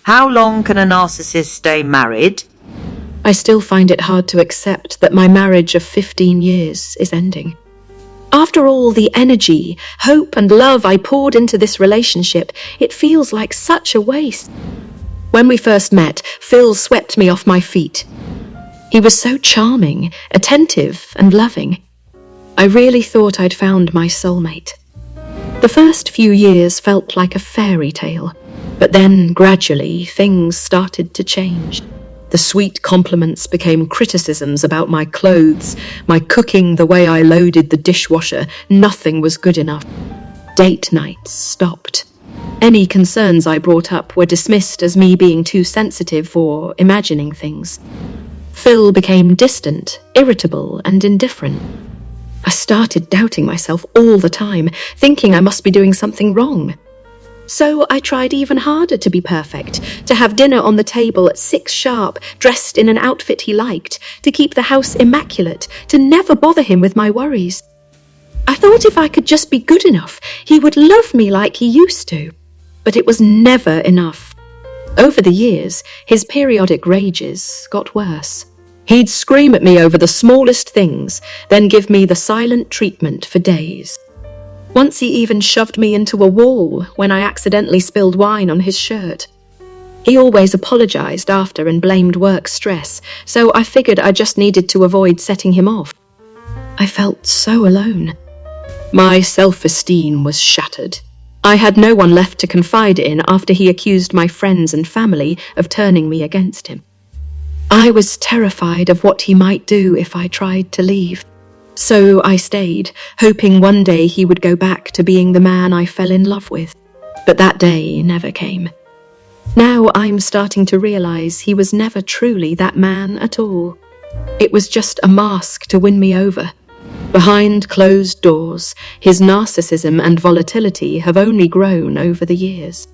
How long can a narcissist stay married? I still find it hard to accept that my marriage of 15 years is ending. After all the energy, hope and love I poured into this relationship, it feels like such a waste. When we first met, Phil swept me off my feet. He was so charming, attentive and loving. I really thought I'd found my soulmate. The first few years felt like a fairy tale, but then gradually things started to change. The sweet compliments became criticisms about my clothes, my cooking, the way I loaded the dishwasher. Nothing was good enough. Date nights stopped. Any concerns I brought up were dismissed as me being too sensitive or imagining things. Phil became distant, irritable, and indifferent. I started doubting myself all the time, thinking I must be doing something wrong. So I tried even harder to be perfect, to have dinner on the table at 6 sharp, dressed in an outfit he liked, to keep the house immaculate, to never bother him with my worries. I thought if I could just be good enough, he would love me like he used to. But it was never enough. Over the years, his periodic rages got worse. He'd scream at me over the smallest things, then give me the silent treatment for days. Once he even shoved me into a wall when I accidentally spilled wine on his shirt. He always apologized after and blamed work stress, so I figured I just needed to avoid setting him off. I felt so alone. My self-esteem was shattered. I had no one left to confide in after he accused my friends and family of turning me against him. I was terrified of what he might do if I tried to leave. So I stayed, hoping one day he would go back to being the man I fell in love with. But that day never came. Now I'm starting to realize he was never truly that man at all. It was just a mask to win me over. Behind closed doors, his narcissism and volatility have only grown over the years.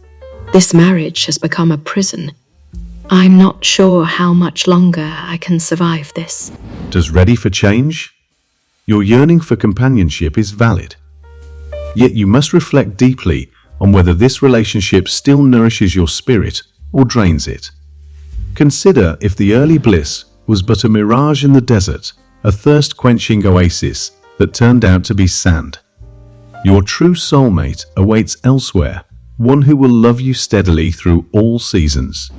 This marriage has become a prison. I'm not sure how much longer I can survive this. Does ready for change? Your yearning for companionship is valid. Yet you must reflect deeply on whether this relationship still nourishes your spirit or drains it. Consider if the early bliss was but a mirage in the desert, a thirst-quenching oasis that turned out to be sand. Your true soulmate awaits elsewhere, one who will love you steadily through all seasons.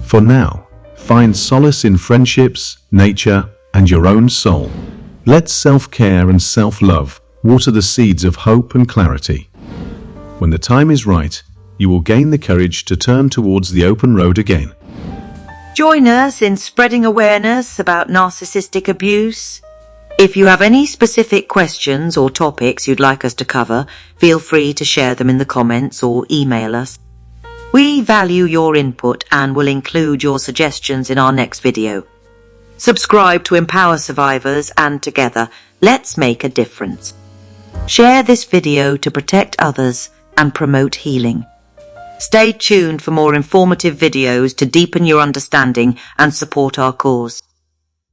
For now, find solace in friendships, nature, and your own soul. Let self-care and self-love water the seeds of hope and clarity. When the time is right, you will gain the courage to turn towards the open road again. Join us in spreading awareness about narcissistic abuse. If you have any specific questions or topics you'd like us to cover, feel free to share them in the comments or email us. We value your input and will include your suggestions in our next video. Subscribe to empower survivors, and together, let's make a difference. Share this video to protect others and promote healing. Stay tuned for more informative videos to deepen your understanding and support our cause.